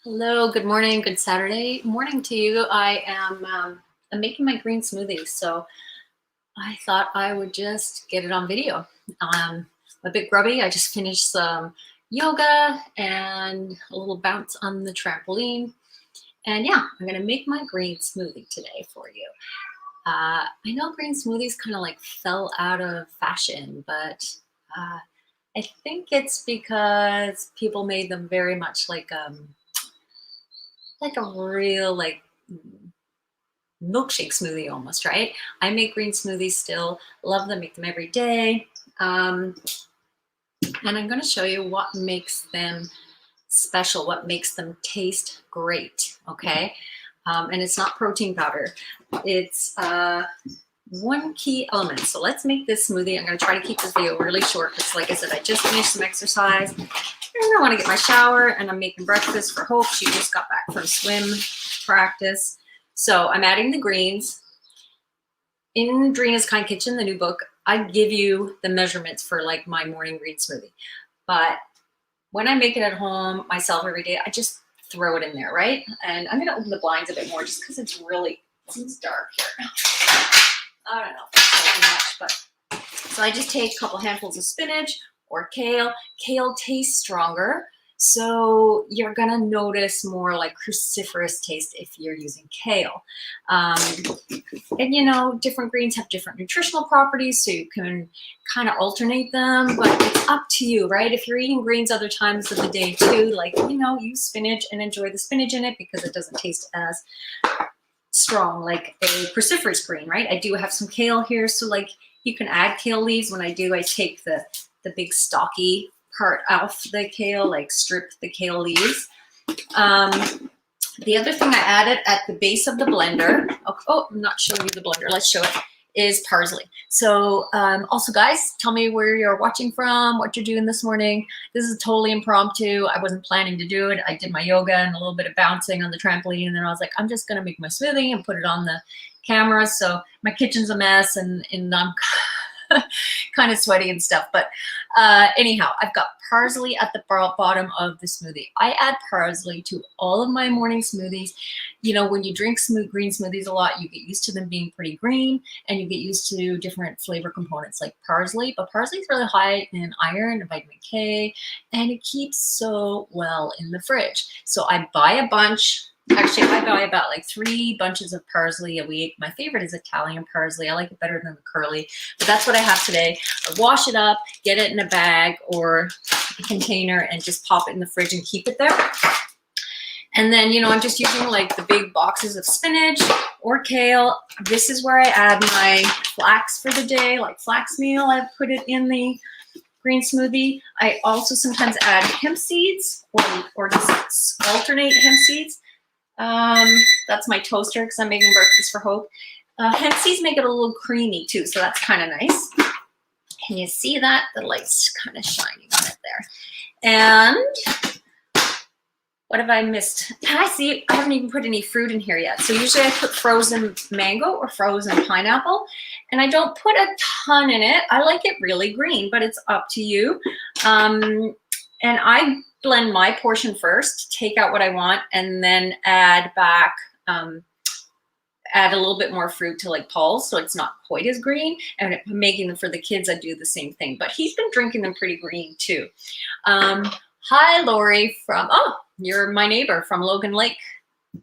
Hello, good morning, good Saturday morning to you. I'm making my green smoothie, so I thought I would just get it on video. I'm a bit grubby. I just finished some yoga and a little bounce on the trampoline. And yeah, I'm gonna make my green smoothie today for you. I know green smoothies kind of like fell out of fashion, but I think it's because people made them very much like a real milkshake smoothie almost, right? I make green smoothies still, love them, make them every day. And I'm going to show you what makes them special, what makes them taste great, okay? And it's not protein powder. It's one key element. So let's make this smoothie. I'm going to try to keep this video really short because, like I said, I just finished some exercise and I want to get my shower, and I'm making breakfast for Hope. She just got back from swim practice. So I'm adding the greens. In Dreena's Kind Kitchen, the new book, I give you the measurements for like my morning green smoothie. But when I make it at home myself every day, I just throw it in there, right? And I'm going to open the blinds a bit more just because it seems dark here. I don't know if that's helping much, but so I just take a couple handfuls of spinach or kale. Kale tastes stronger, so you're gonna notice more like cruciferous taste if you're using kale. And you know, different greens have different nutritional properties, so you can kind of alternate them, but it's up to you, right? If you're eating greens other times of the day too, like, you know, use spinach and enjoy the spinach in it because it doesn't taste as strong like a cruciferous green, right? I do have some kale here, so like you can add kale leaves. When I do, I take the big stocky part off the kale, like strip the kale leaves. The other thing I added at the base of the blender, oh, I'm not showing you the blender, let's show it, is parsley. So also guys, tell me where you're watching from, what you're doing this morning. This is totally impromptu. I wasn't planning to do it. I did my yoga and a little bit of bouncing on the trampoline, and then I was like, I'm just gonna make my smoothie and put it on the camera. So my kitchen's a mess and I'm kind of sweaty and stuff, but anyhow, I've got parsley at the bottom of the smoothie. I add parsley to all of my morning smoothies. You know, when you drink green smoothies a lot, you get used to them being pretty green, and you get used to different flavor components like parsley, but parsley is really high in iron and vitamin K, and it keeps so well in the fridge. So I buy a bunch. Actually, I buy about like 3 bunches of parsley a week. My favorite is Italian parsley. I like it better than the curly, but that's what I have today. I wash it up, get it in a bag or a container, and just pop it in the fridge and keep it there. And then, you know, I'm just using like the big boxes of spinach or kale. This is where I add my flax for the day, like flax meal. I put it in the green smoothie. I also sometimes add hemp seeds or just alternate hemp seeds. That's my toaster because I'm making breakfast for Hope. Hemp seeds make it a little creamy too, so that's kind of nice. Can you see that? The light's kind of shining on it there. And what have I missed? I see I haven't even put any fruit in here yet. So usually I put frozen mango or frozen pineapple, and I don't put a ton in it. I like it really green, but it's up to you. And I blend my portion first, take out what I want, and then add back, add a little bit more fruit to like Paul's, so it's not quite as green. And making them for the kids, I do the same thing, but he's been drinking them pretty green too. Hi, Lori from, oh, you're my neighbor from Logan Lake,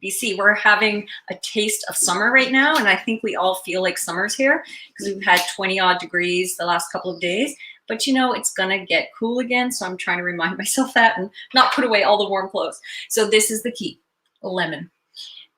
BC. We're having a taste of summer right now, and I think we all feel like summer's here because we've had 20 odd degrees the last couple of days. But you know, it's gonna get cool again, so I'm trying to remind myself that and not put away all the warm clothes. So this is the key, lemon.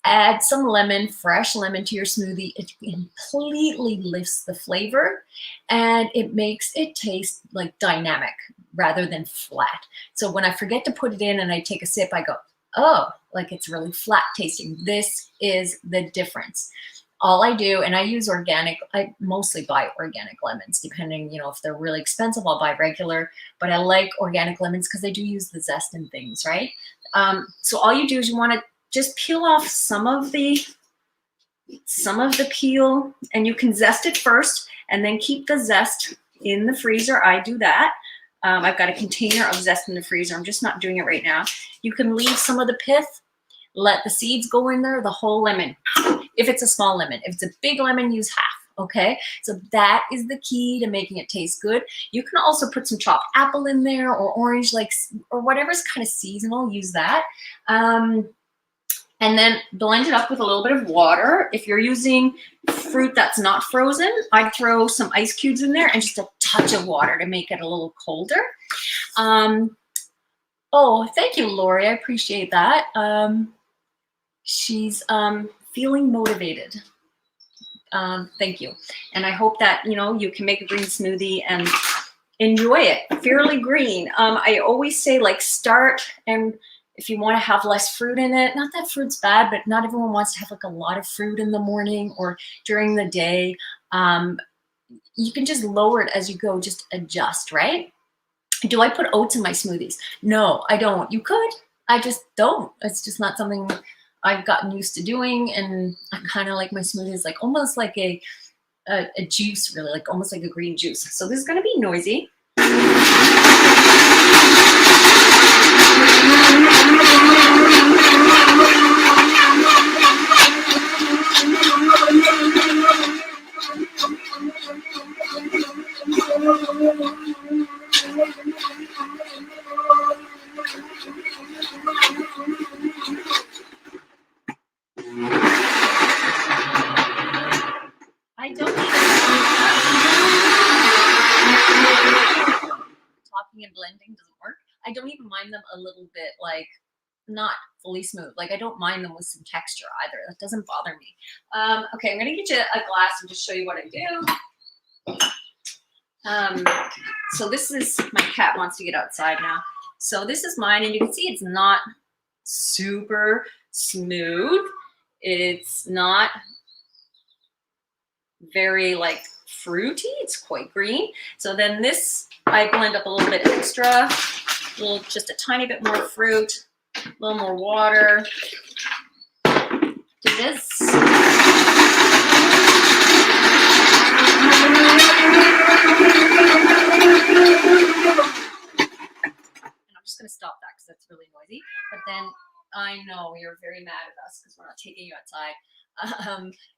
Add some lemon, fresh lemon to your smoothie. It completely lifts the flavor, and it makes it taste like dynamic rather than flat. So when I forget to put it in and I take a sip, I go, oh, like it's really flat tasting. This is the difference. All I do, and I use organic, I mostly buy organic lemons, depending, you know, if they're really expensive, I'll buy regular, but I like organic lemons because they do use the zest in things, right? So all you do is you want to just peel off some of the peel, and you can zest it first and then keep the zest in the freezer. I do that. I've got a container of zest in the freezer. I'm just not doing it right now. You can leave some of the pith, let the seeds go in there, the whole lemon. If it's a small lemon, if it's a big lemon, use half. Okay, so that is the key to making it taste good. You can also put some chopped apple in there or orange, like, or whatever's kind of seasonal, use that. And then blend it up with a little bit of water. If you're using fruit that's not frozen, I'd throw some ice cubes in there and just a touch of water to make it a little colder. Oh, thank you, Lori. I appreciate that. She's feeling motivated. Thank you. And I hope that, you know, you can make a green smoothie and enjoy it. Fairly green. I always say, like, start, and if you want to have less fruit in it, not that fruit's bad, but not everyone wants to have like a lot of fruit in the morning or during the day. You can just lower it as you go, just adjust, right? Do I put oats in my smoothies? No, I don't. You could. I just don't. It's just not something I've gotten used to doing, and I kind of like my smoothies like almost like a juice, really, like almost like a green juice. So this is going to be noisy. I don't talking and blending doesn't work. I don't even mind them a little bit, like, not fully smooth. Like, I don't mind them with some texture either. That doesn't bother me. Okay, I'm gonna get you a glass and just show you what I do. So this is, my cat wants to get outside now. So this is mine, and you can see it's not super smooth. It's not very like fruity. It's quite green. So then this, I blend up a little bit extra, just a tiny bit more fruit, a little more water. Do this. And I'm just going to stop that because that's really noisy. But then I know you're very mad at us because we're not taking you outside.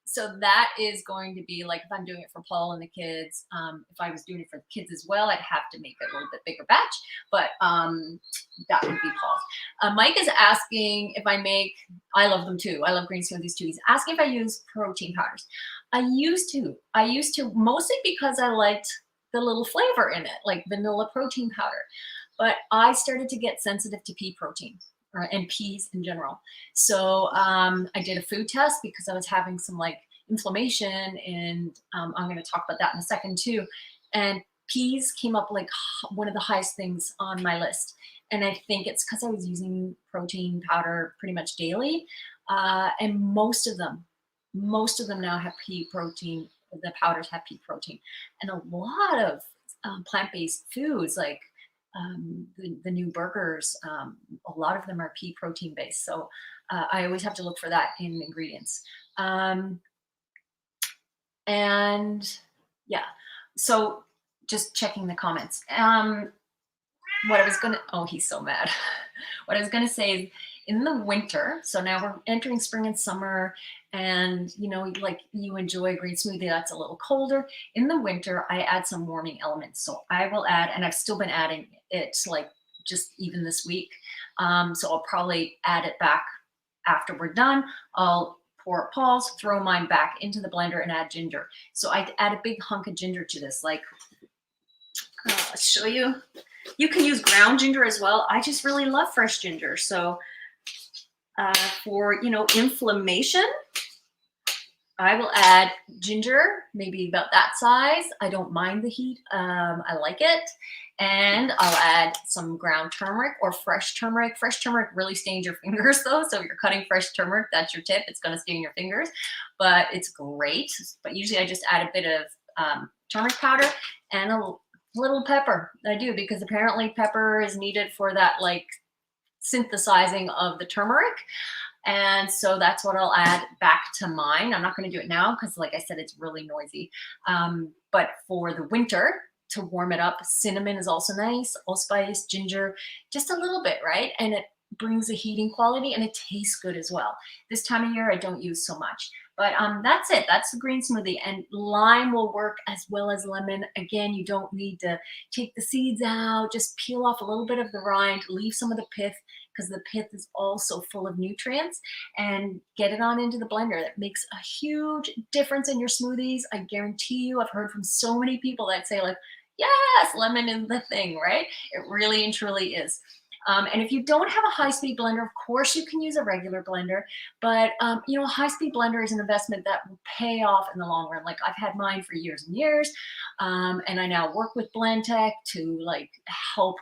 So that is going to be like, if I'm doing it for Paul and the kids, if I was doing it for the kids as well, I'd have to make it a little bit bigger batch, but that would be Paul's. Mike is asking if I make, I love them too. I love green smoothies too. He's asking if I use protein powders. I used to mostly because I liked the little flavor in it, like vanilla protein powder, but I started to get sensitive to pea protein. And peas in general. So I did a food test because I was having some like inflammation, and I'm going to talk about that in a second too. And peas came up like one of the highest things on my list. And I think it's because I was using protein powder pretty much daily. And most of them now have pea protein. The powders have pea protein. And a lot of plant-based foods, like the new burgers, a lot of them are pea protein based. So I always have to look for that in ingredients. And yeah, so just checking the comments. What I was gonna, oh, he's so mad. What I was gonna say is, in the winter, so now we're entering spring and summer, and you know, like you enjoy a green smoothie that's a little colder. In the winter, I add some warming elements. So I will add, and I've still been adding it like just even this week. So I'll probably add it back after we're done. I'll pour Paul's, throw mine back into the blender and add ginger. So I add a big hunk of ginger to this. Like, I'll show you. You can use ground ginger as well. I just really love fresh ginger. So for, you know, inflammation, I will add ginger, maybe about that size. I don't mind the heat. I like it. And I'll add some ground turmeric or fresh turmeric. Fresh turmeric really stains your fingers though. So if you're cutting fresh turmeric, that's your tip. It's going to stain your fingers, but it's great. But usually I just add a bit of turmeric powder and a little pepper. I do, because apparently pepper is needed for that like synthesizing of the turmeric. And so that's what I'll add back to mine. I'm not going to do it now because, like I said, it's really noisy. But for the winter to warm it up. Cinnamon is also nice, allspice, ginger, just a little bit, right? And it brings a heating quality and it tastes good as well. This time of year, I don't use so much. But that's it. That's the green smoothie. And lime will work as well as lemon. Again, you don't need to take the seeds out. Just peel off a little bit of the rind, leave some of the pith because the pith is also full of nutrients, and get it on into the blender. That makes a huge difference in your smoothies. I guarantee you, I've heard from so many people that say like, yes, lemon is the thing, right? It really and truly is. And if you don't have a high-speed blender, of course you can use a regular blender, but you know, a high-speed blender is an investment that will pay off in the long run. Like I've had mine for years and years, and I now work with Blendtec to like help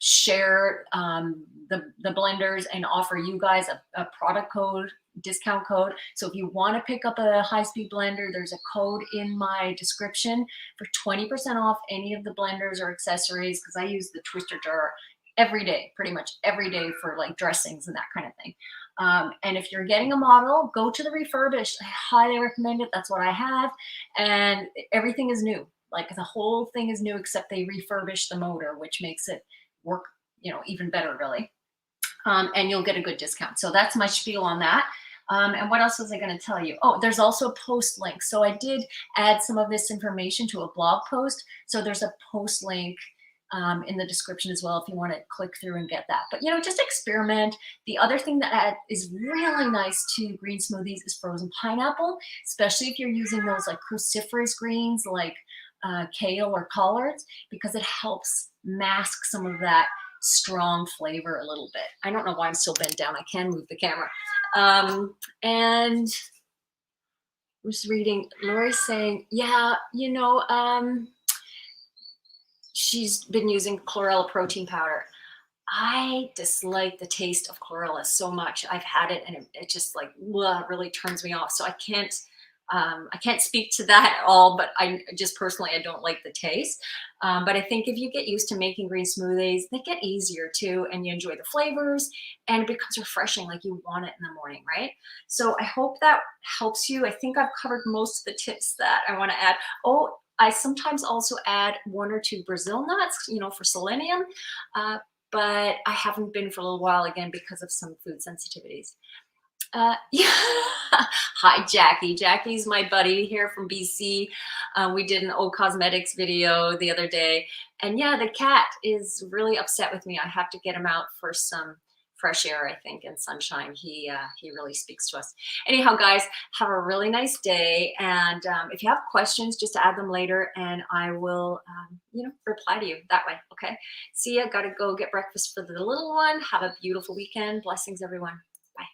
share the blenders and offer you guys a product code, discount code. So if you want to pick up a high-speed blender, there's a code in my description for 20% off any of the blenders or accessories, because I use the twister jar every day, pretty much every day, for like dressings and that kind of thing. And if you're getting a model, go to the refurbished. I highly recommend it. That's what I have. And everything is new. Like the whole thing is new, except they refurbished the motor, which makes it work, you know, even better, really. And you'll get a good discount. So that's my spiel on that. And what else was I going to tell you? Oh, there's also a post link. So I did add some of this information to a blog post. So there's a post link in the description as well if you want to click through and get that. But, you know, just experiment. The other thing that is really nice to green smoothies is frozen pineapple, especially if you're using those like cruciferous greens like kale or collards, because it helps mask some of that strong flavor a little bit. I don't know why I'm still bent down. I can move the camera. And I was reading, Lori's saying, yeah, you know, she's been using chlorella protein powder. I dislike the taste of chlorella so much. I've had it and it just like really turns me off. So I can't speak to that at all, but I just personally, I don't like the taste. But I think if you get used to making green smoothies, they get easier too, and you enjoy the flavors and it becomes refreshing, like you want it in the morning, right? So I hope that helps you. I think I've covered most of the tips that I want to add. Oh, I sometimes also add 1 or 2 Brazil nuts, you know, for selenium, but I haven't been for a little while again because of some food sensitivities. Yeah. Hi, Jackie. Jackie's my buddy here from BC. We did an O Cosmetics video the other day, and yeah, the cat is really upset with me. I have to get him out for some fresh air, I think, and sunshine. He really speaks to us. Anyhow, guys, have a really nice day. And if you have questions, just add them later and I will, you know, reply to you that way. Okay. See ya. Got to go get breakfast for the little one. Have a beautiful weekend. Blessings, everyone. Bye.